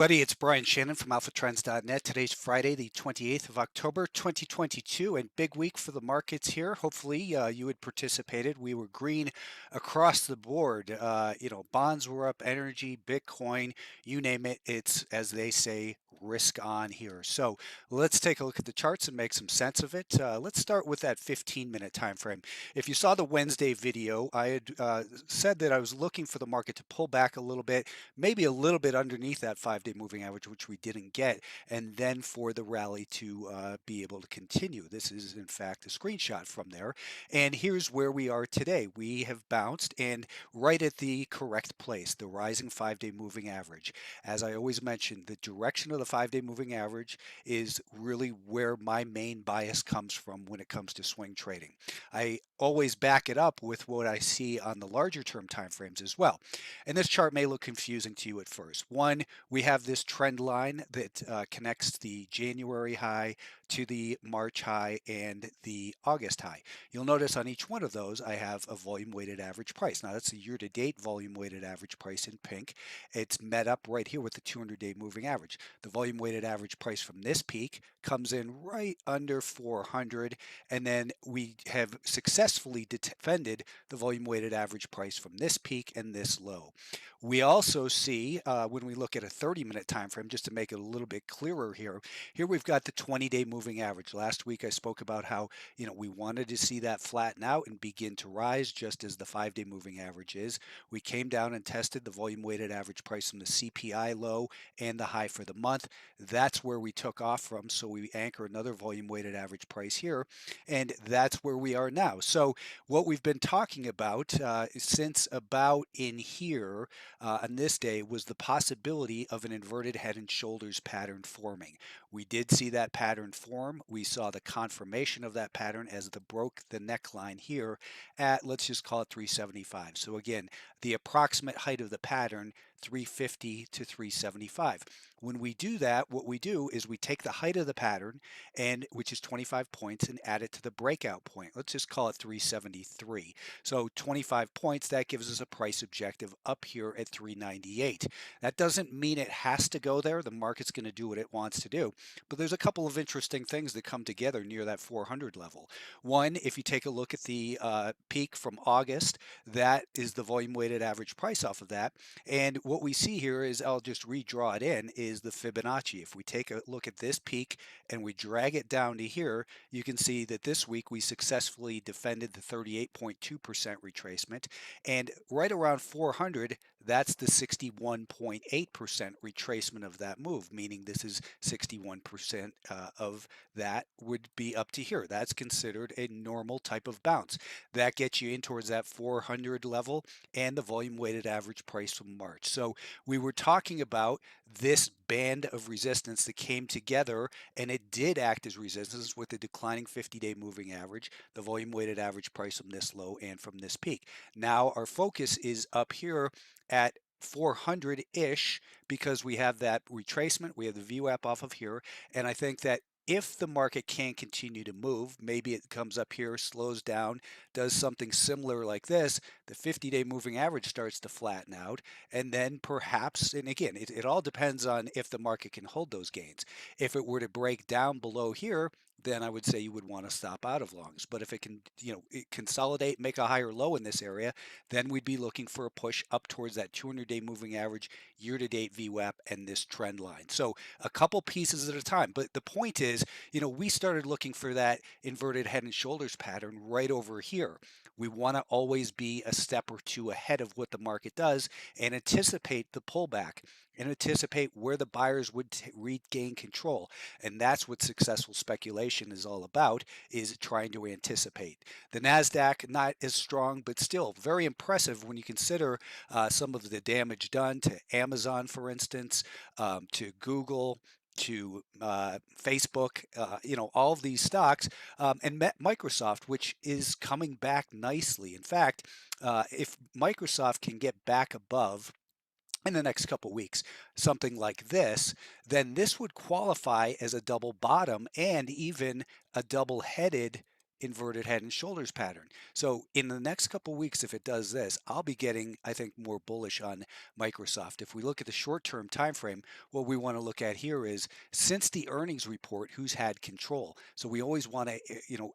Buddy, it's Brian Shannon from alphatrends.net. Today's Friday, the 28th of October, 2022, and big week for the markets here. Hopefully, you had participated. We were green across the board. Bonds were up, energy, Bitcoin, you name it. It's, as they say, risk on here. So let's take a look at the charts and make some sense of it. Let's start with that 15-minute time frame. If you saw the Wednesday video, I had said that I was looking for the market to pull back a little bit, maybe a little bit underneath that 5-day moving average, which we didn't get, and then for the rally to be able to continue. This is, in fact, a screenshot from there. And here's where we are today. We have bounced and right at the correct place, the rising 5-day moving average. As I always mention, the direction of the 5-day moving average is really where my main bias comes from when it comes to swing trading. I always back it up with what I see on the larger term time frames as well. And this chart may look confusing to you at first. One, we have this trend line that connects the January high to the March high and the August high. You'll notice on each one of those, I have a volume weighted average price. Now that's the year-to-date volume weighted average price in pink. It's met up right here with the 200-day moving average. The volume weighted average price from this peak comes in right under 400, and then we have successfully defended the volume weighted average price from this peak and this low. We also see when we look at a 30-minute time frame, just to make it a little bit clearer here we've got the 20-day moving average. Last week I spoke about how we wanted to see that flatten out and begin to rise just as the 5-day moving average is. We came down and tested the volume weighted average price from the CPI low and the high for the month. That's where we took off from, so we anchor another volume weighted average price here, and that's where we are now. So what we've been talking about since about in here on this day was the possibility of an inverted head and shoulders pattern forming. We did see that pattern form. We saw the confirmation of that pattern as the broke the neckline here at, let's just call it 375. So again, the approximate height of the pattern, 350 to 375. When we do that, what we do is we take the height of the pattern, and which is 25 points, and add it to the breakout point. Let's just call it 373. So 25 points, that gives us a price objective up here at 398. That doesn't mean it has to go there. The market's going to do what it wants to do. But there's a couple of interesting things that come together near that 400 level. One, if you take a look at the peak from August, that is the volume weighted average price off of that. And what we see here is, I'll just redraw it in, is the Fibonacci. If we take a look at this peak and we drag it down to here, you can see that this week we successfully defended the 38.2% retracement. And right around 400, that's the 61.8% retracement of that move, meaning this is 61% of that would be up to here. That's considered a normal type of bounce. That gets you in towards that 400 level and the volume weighted average price from March. So we were talking about this band of resistance that came together, and it did act as resistance with the declining 50-day moving average, the volume weighted average price from this low and from this peak. Now our focus is up here at 400-ish because we have that retracement, we have the VWAP off of here, and I think that if the market can continue to move, maybe it comes up here, slows down, does something similar like this, the 50-day moving average starts to flatten out, and then perhaps, and again, it all depends on if the market can hold those gains. If it were to break down below here, then I would say you would want to stop out of longs. But if it can, consolidate, make a higher low in this area, then we'd be looking for a push up towards that 200-day moving average, year-to-date VWAP, and this trend line. So a couple pieces at a time. But the point is, we started looking for that inverted head and shoulders pattern right over here. We want to always be a step or two ahead of what the market does and anticipate the pullback and anticipate where the buyers would regain control. And that's what successful speculation is all about, is trying to anticipate. The NASDAQ, not as strong, but still very impressive when you consider some of the damage done to Amazon, for instance, to Google, to Facebook, all of these stocks, and Microsoft, which is coming back nicely. In fact, if Microsoft can get back above in the next couple weeks, something like this, then this would qualify as a double bottom and even a double-headed inverted head and shoulders pattern. So in the next couple weeks, if it does this, I'll be getting, I think, more bullish on Microsoft. If we look at the short-term time frame, what we want to look at here is since the earnings report, who's had control. So we always want to,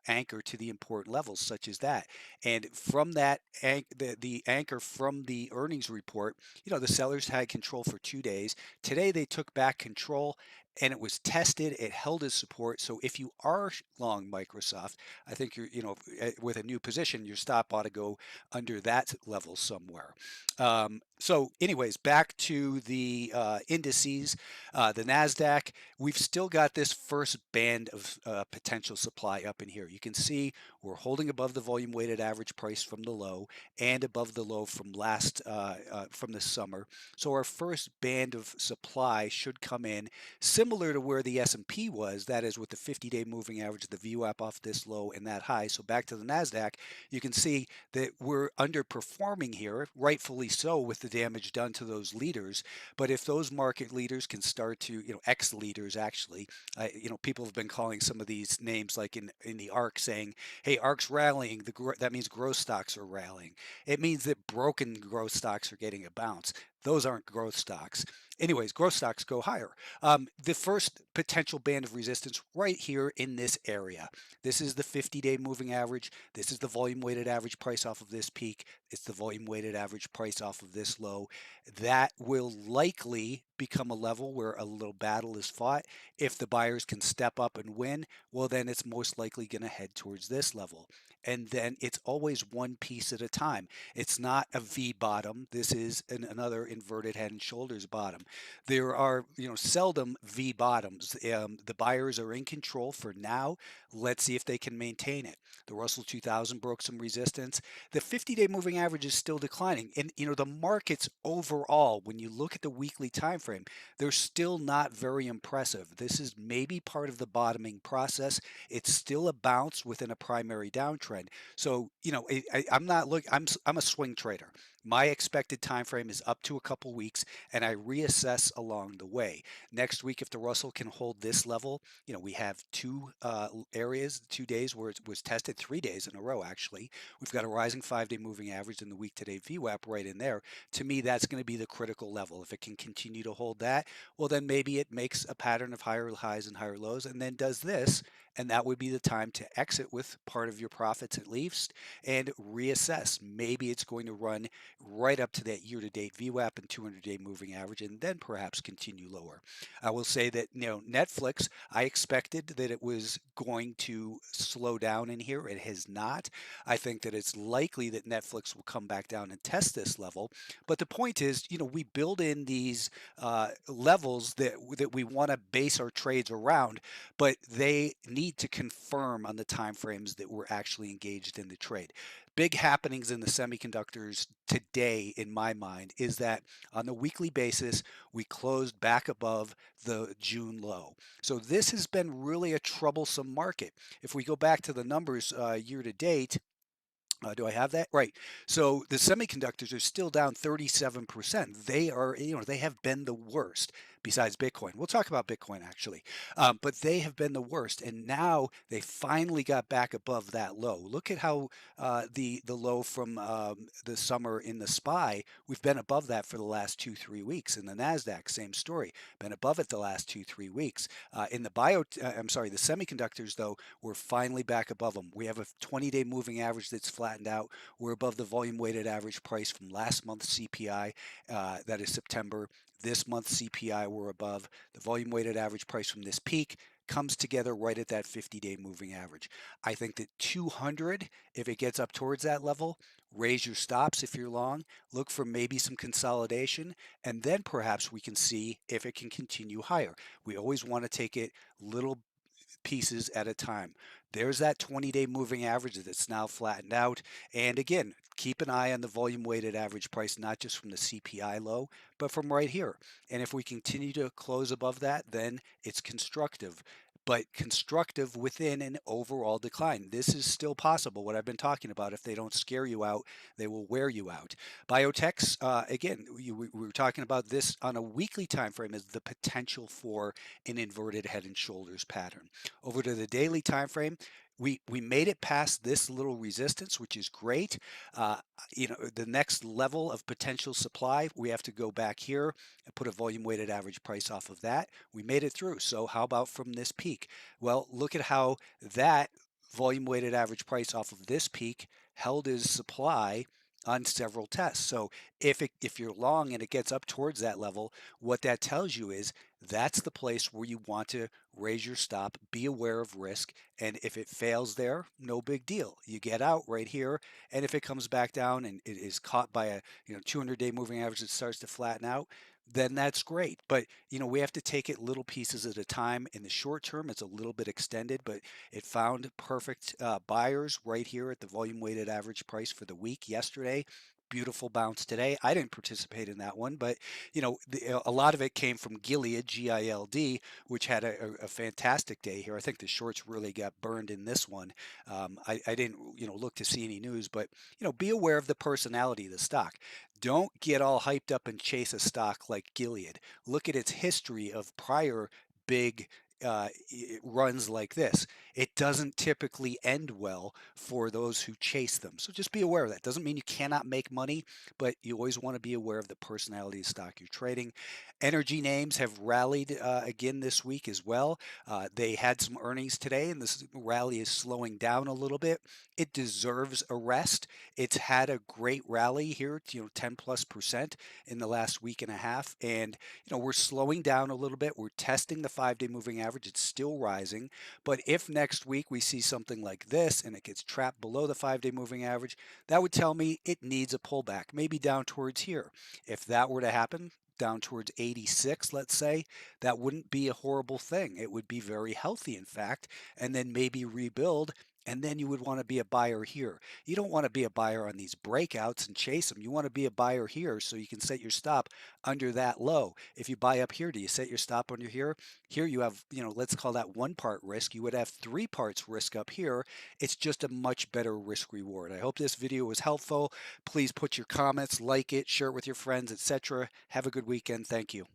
anchor to the important levels such as that. And from that, the anchor from the earnings report, the sellers had control for 2 days. Today they took back control and it was tested. It held as support. So if you are long Microsoft, I think with a new position, your stop ought to go under that level somewhere. So anyways, back to the indices, the NASDAQ, we've still got this first band of potential supply up in here. You can see we're holding above the volume weighted average price from the low and above the low from from this summer. So our first band of supply should come in similar to where the S&P was, that is with the 50-day moving average, the VWAP off this low and that high. So back to the NASDAQ, you can see that we're underperforming here, rightfully so, with the damage done to those leaders. But if those market leaders can start to, ex-leaders actually, people have been calling some of these names like in the ARC saying, hey, ARC's rallying, that means growth stocks are rallying. It means that broken growth stocks are getting a bounce. Those aren't growth stocks. Anyways, growth stocks go higher. The first potential band of resistance right here in this area. This is the 50-day moving average. This is the volume weighted average price off of this peak. It's the volume weighted average price off of this low. That will likely become a level where a little battle is fought. If the buyers can step up and win, well, then it's most likely going to head towards this level. And then it's always one piece at a time. It's not a V bottom. This is another inverted head and shoulders bottom. There are, seldom V bottoms. The buyers are in control for now. Let's see if they can maintain it. The Russell 2000 broke some resistance. The 50-day moving average is still declining. And, the markets overall, when you look at the weekly time frame, they're still not very impressive. This is maybe part of the bottoming process. It's still a bounce within a primary downtrend. So, I'm not looking, I'm a swing trader. My expected time frame is up to a couple weeks and I reassess along the way. Next week, if the Russell can hold this level, we have two areas, 2 days where it was tested, 3 days in a row actually. We've got a rising 5-day moving average in the week to date VWAP right in there. To me, that's going to be the critical level. If it can continue to hold that, well, then maybe it makes a pattern of higher highs and higher lows and then does this. And that would be the time to exit with part of your profits at least and reassess. Maybe it's going to run right up to that year-to-date VWAP and 200-day moving average and then perhaps continue lower. I will say that, Netflix, I expected that it was going to slow down in here. It has not. I think that it's likely that Netflix will come back down and test this level. But the point is, we build in these levels that we want to base our trades around, but they need to confirm on the time frames that we're actually engaged in the trade. Big happenings in the semiconductors today, in my mind, is that on the weekly basis, we closed back above the June low. So this has been really a troublesome market. If we go back to the numbers year to date, do I have that? Right. So the semiconductors are still down 37%. They are, they have been the worst besides Bitcoin. We'll talk about Bitcoin actually. But they have been the worst. And now they finally got back above that low. Look at how the low from the summer in the SPY, we've been above that for the last 2-3 weeks. In the NASDAQ, same story, been above it the last 2-3 weeks. In the the semiconductors though, we're finally back above them. We have a 20-day moving average that's flattened out. We're above the volume weighted average price from last month's CPI, that is September. This month's CPI we're above. The volume weighted average price from this peak comes together right at that 50-day moving average. I think that 200, if it gets up towards that level, raise your stops if you're long, look for maybe some consolidation, and then perhaps we can see if it can continue higher. We always want to take it little pieces at a time. There's that 20-day moving average that's now flattened out. And again, keep an eye on the volume weighted average price, not just from the CPI low, but from right here. And if we continue to close above that, then it's constructive. But constructive within an overall decline. This is still possible. What I've been talking about, if they don't scare you out, they will wear you out. Biotechs, again, we were talking about this on a weekly time frame as the potential for an inverted head and shoulders pattern. Over to the daily time frame, We made it past this little resistance, which is great. Uh, the next level of potential supply, we have to go back here and put a volume weighted average price off of that. We made it through. So how about from this peak? Well, look at how that volume weighted average price off of this peak held as supply on several tests. So if you're long and it gets up towards that level, what that tells you is that's the place where you want to raise your stop, be aware of risk, and if it fails there, no big deal. You get out right here, and if it comes back down and it is caught by a 200-day moving average that starts to flatten out, then that's great. But we have to take it little pieces at a time. In the short term, it's a little bit extended, but it found perfect buyers right here at the volume weighted average price for the week yesterday. Beautiful bounce today. I didn't participate in that one, but a lot of it came from Gilead, GILD, which had a fantastic day here. I think the shorts really got burned in this one. I didn't, look to see any news, but be aware of the personality of the stock. Don't get all hyped up and chase a stock like Gilead. Look at its history of prior big runs like this. It doesn't typically end well for those who chase them. So just be aware of that. Doesn't mean you cannot make money, but you always want to be aware of the personality of stock you're trading. Energy names have rallied again this week as well. They had some earnings today, and this rally is slowing down a little bit. It deserves a rest. It's had a great rally here, 10+% in the last week and a half, and we're slowing down a little bit. We're testing the 5-day moving average. It's still rising, but if next week we see something like this and it gets trapped below the 5-day moving average, that would tell me it needs a pullback, maybe down towards here. If that were to happen, down towards 86, let's say, that wouldn't be a horrible thing. It would be very healthy, in fact, and then maybe rebuild. And then you would want to be a buyer here. You don't want to be a buyer on these breakouts and chase them. You want to be a buyer here so you can set your stop under that low. If you buy up here, do you set your stop under here? Here you have, let's call that 1 part risk. You would have 3 parts risk up here. It's just a much better risk reward. I hope this video was helpful. Please put your comments, like it, share it with your friends, etc. Have a good weekend. Thank you.